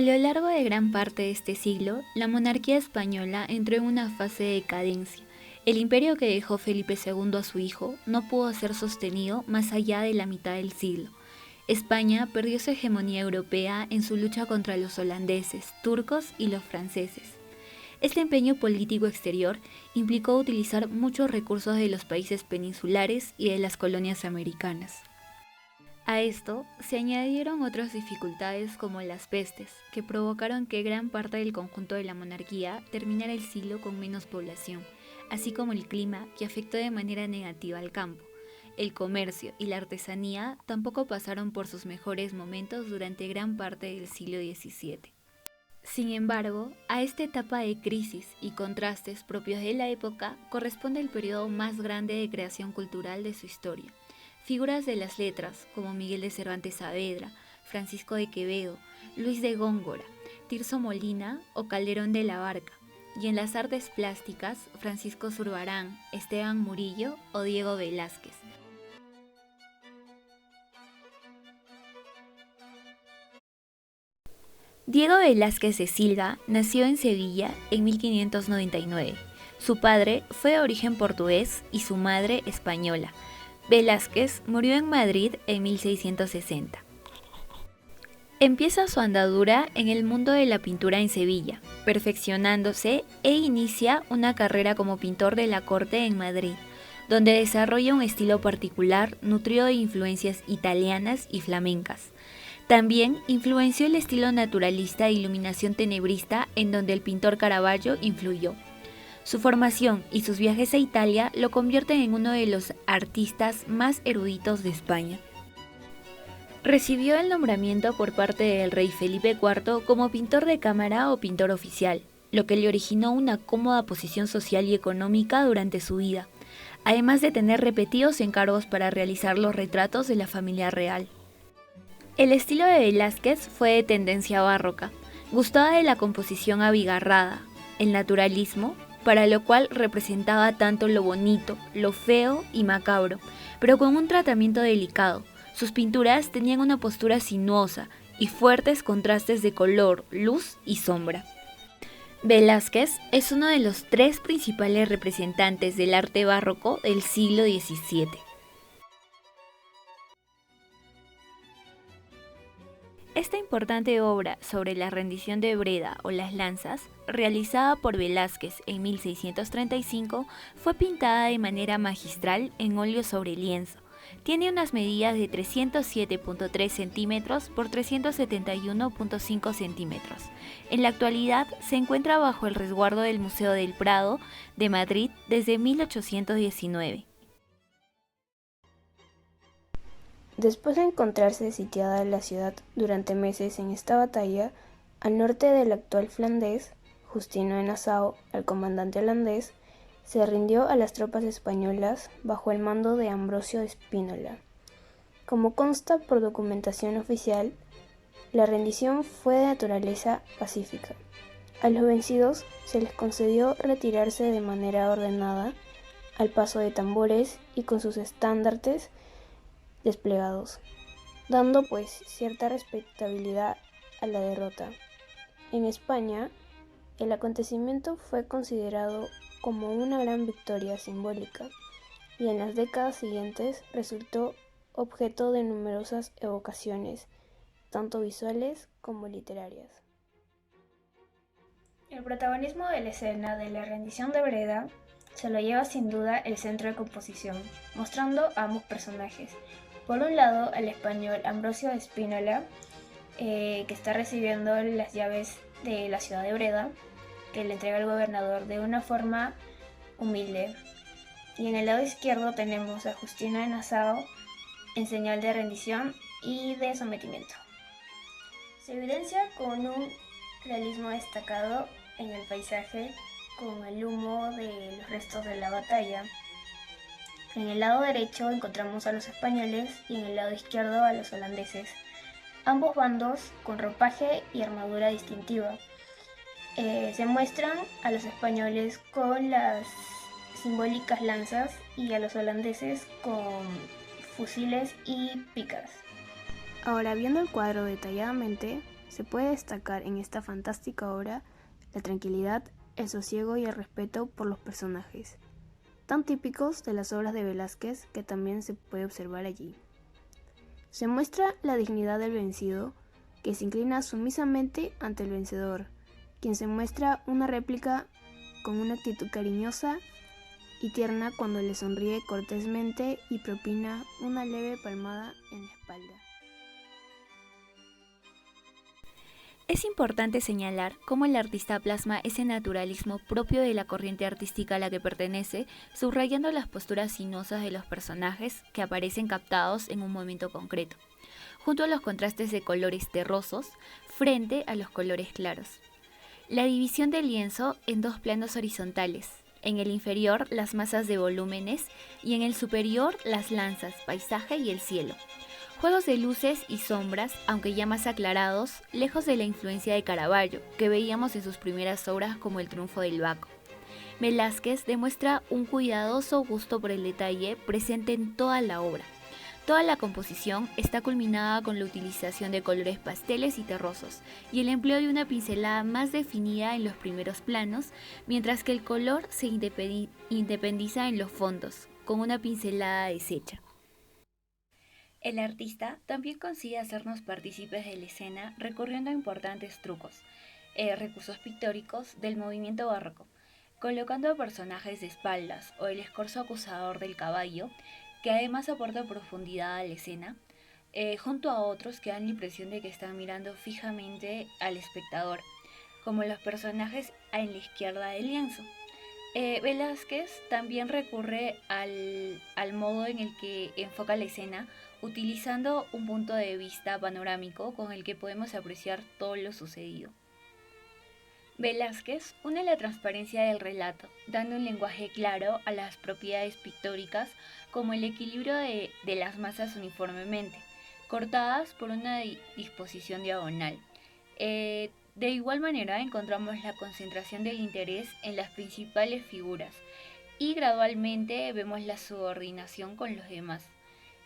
A lo largo de gran parte de este siglo, la monarquía española entró en una fase de decadencia. El imperio que dejó Felipe II a su hijo no pudo ser sostenido más allá de la mitad del siglo. España perdió su hegemonía europea en su lucha contra los holandeses, turcos y los franceses. Este empeño político exterior implicó utilizar muchos recursos de los países peninsulares y de las colonias americanas. A esto se añadieron otras dificultades como las pestes, que provocaron que gran parte del conjunto de la monarquía terminara el siglo con menos población, así como el clima, que afectó de manera negativa al campo. El comercio y la artesanía tampoco pasaron por sus mejores momentos durante gran parte del siglo XVII. Sin embargo, a esta etapa de crisis y contrastes propios de la época corresponde el periodo más grande de creación cultural de su historia. Figuras de las letras como Miguel de Cervantes Saavedra, Francisco de Quevedo, Luis de Góngora, Tirso Molina o Calderón de la Barca, y en las artes plásticas Francisco Zurbarán, Esteban Murillo o Diego Velázquez. Diego Velázquez de Silva nació en Sevilla en 1599. Su padre fue de origen portugués y su madre española. Velázquez murió en Madrid en 1660. Empieza su andadura en el mundo de la pintura en Sevilla, perfeccionándose e inicia una carrera como pintor de la corte en Madrid, donde desarrolla un estilo particular nutrido de influencias italianas y flamencas. También influenció el estilo naturalista e iluminación tenebrista en donde el pintor Caravaggio influyó. Su formación y sus viajes a Italia lo convierten en uno de los artistas más eruditos de España. Recibió el nombramiento por parte del rey Felipe IV como pintor de cámara o pintor oficial, lo que le originó una cómoda posición social y económica durante su vida, además de tener repetidos encargos para realizar los retratos de la familia real. El estilo de Velázquez fue de tendencia barroca, gustaba de la composición abigarrada, el naturalismo, para lo cual representaba tanto lo bonito, lo feo y macabro, pero con un tratamiento delicado. Sus pinturas tenían una postura sinuosa y fuertes contrastes de color, luz y sombra. Velázquez es uno de los tres principales representantes del arte barroco del siglo XVII. Esta importante obra sobre la rendición de Breda o las lanzas, realizada por Velázquez en 1635, fue pintada de manera magistral en óleo sobre lienzo. Tiene unas medidas de 307.3 centímetros por 371.5 centímetros. En la actualidad se encuentra bajo el resguardo del Museo del Prado de Madrid desde 1819. Después de encontrarse sitiada la ciudad durante meses en esta batalla, al norte del actual Flandes, Justino de Nassau, el comandante holandés, se rindió a las tropas españolas bajo el mando de Ambrosio Spínola. Como consta por documentación oficial, la rendición fue de naturaleza pacífica. A los vencidos se les concedió retirarse de manera ordenada, al paso de tambores y con sus estandartes desplegados, dando pues cierta respetabilidad a la derrota. En España, el acontecimiento fue considerado como una gran victoria simbólica y en las décadas siguientes resultó objeto de numerosas evocaciones, tanto visuales como literarias. El protagonismo de la escena de la rendición de Breda se lo lleva sin duda el centro de composición, mostrando a ambos personajes. Por un lado, al español Ambrosio Spínola, que está recibiendo las llaves de la ciudad de Breda, que le entrega el gobernador de una forma humilde. Y en el lado izquierdo tenemos a Justino de Nassau en señal de rendición y de sometimiento. Se evidencia con un realismo destacado en el paisaje, con el humo de los restos de la batalla. En el lado derecho encontramos a los españoles y en el lado izquierdo a los holandeses, ambos bandos con ropaje y armadura distintiva. Se muestran a los españoles con las simbólicas lanzas y a los holandeses con fusiles y picas. Ahora, viendo el cuadro detalladamente, Se puede destacar en esta fantástica obra la tranquilidad, el sosiego y el respeto por los personajes, tan típicos de las obras de Velázquez que también se puede observar allí. Se muestra la dignidad del vencido, que se inclina sumisamente ante el vencedor, quien se muestra una réplica con una actitud cariñosa y tierna cuando le sonríe cortésmente y propina una leve palmada en la espalda. Es importante señalar cómo el artista plasma ese naturalismo propio de la corriente artística a la que pertenece, subrayando las posturas sinuosas de los personajes que aparecen captados en un momento concreto, junto a los contrastes de colores terrosos frente a los colores claros. La división del lienzo en dos planos horizontales, en el inferior las masas de volúmenes y en el superior las lanzas, paisaje y el cielo. Juegos de luces y sombras, aunque ya más aclarados, lejos de la influencia de Caravaggio, que veíamos en sus primeras obras como El triunfo del Baco. Velázquez demuestra un cuidadoso gusto por el detalle presente en toda la obra. Toda la composición está culminada con la utilización de colores pasteles y terrosos, y el empleo de una pincelada más definida en los primeros planos, mientras que el color se independiza en los fondos, con una pincelada deshecha. El artista también consigue hacernos partícipes de la escena recurriendo a importantes trucos, recursos pictóricos del movimiento barroco, colocando a personajes de espaldas o el escorzo acusador del caballo, que además aporta profundidad a la escena, junto a otros que dan la impresión de que están mirando fijamente al espectador, como los personajes en la izquierda del lienzo. Velázquez también recurre al modo en el que enfoca la escena, utilizando un punto de vista panorámico con el que podemos apreciar todo lo sucedido. Velázquez une la transparencia del relato, dando un lenguaje claro a las propiedades pictóricas como el equilibrio de las masas uniformemente, cortadas por una disposición diagonal. De igual manera encontramos la concentración del interés en las principales figuras y gradualmente vemos la subordinación con los demás.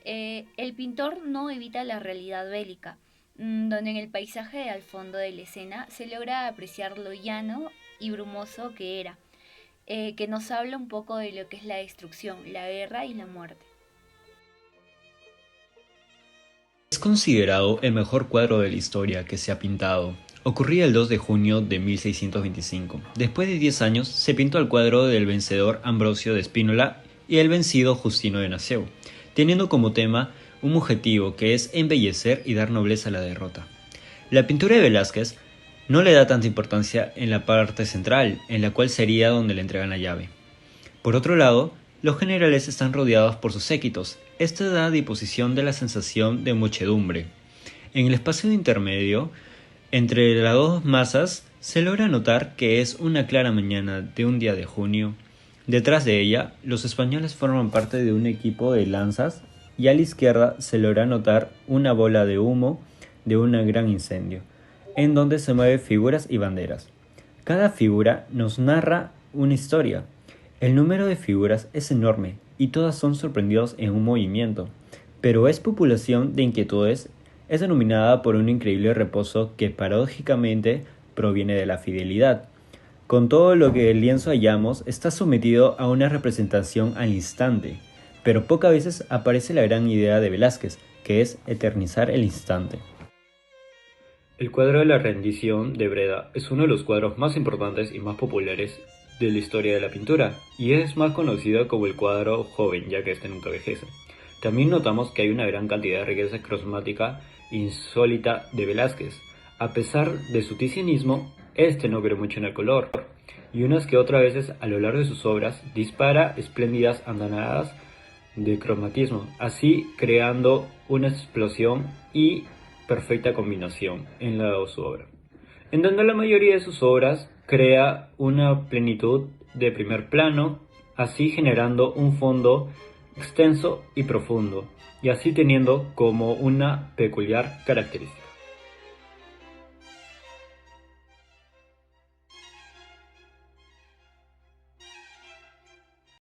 El pintor no evita la realidad bélica, donde en el paisaje al fondo de la escena se logra apreciar lo llano y brumoso que era, que nos habla un poco de lo que es la destrucción, la guerra y la muerte. Es considerado el mejor cuadro de la historia que se ha pintado. Ocurría el 2 de junio de 1625. Después de 10 años se pintó el cuadro del vencedor Ambrosio de Spínola y el vencido Justino de Nassau, teniendo como tema un objetivo que es embellecer y dar nobleza a la derrota. La pintura de Velázquez no le da tanta importancia en la parte central, en la cual sería donde le entregan la llave. Por otro lado, los generales están rodeados por sus séquitos. Esto da disposición de la sensación de muchedumbre. En el espacio intermedio, entre las dos masas, se logra notar que es una clara mañana de un día de junio. Detrás de ella, los españoles forman parte de un equipo de lanzas y a la izquierda se logra notar una bola de humo de un gran incendio, en donde se mueven figuras y banderas. Cada figura nos narra una historia. El número de figuras es enorme y todas son sorprendidas en un movimiento, pero es población de inquietudes. Es denominada por un increíble reposo que paradójicamente proviene de la fidelidad. Con todo lo que el lienzo hallamos está sometido a una representación al instante, pero pocas veces aparece la gran idea de Velázquez, que es eternizar el instante. El cuadro de la rendición de Breda es uno de los cuadros más importantes y más populares de la historia de la pintura, y es más conocido como el cuadro joven, ya que este nunca envejece. También notamos que hay una gran cantidad de riqueza cromática insólita de Velázquez. A pesar de su ticianismo, este no cree mucho en el color, y unas que otras veces a lo largo de sus obras dispara espléndidas andanadas de cromatismo, así creando una explosión y perfecta combinación en su obra. En donde la mayoría de sus obras crea una plenitud de primer plano, así generando un fondo extenso y profundo, y así teniendo como una peculiar característica.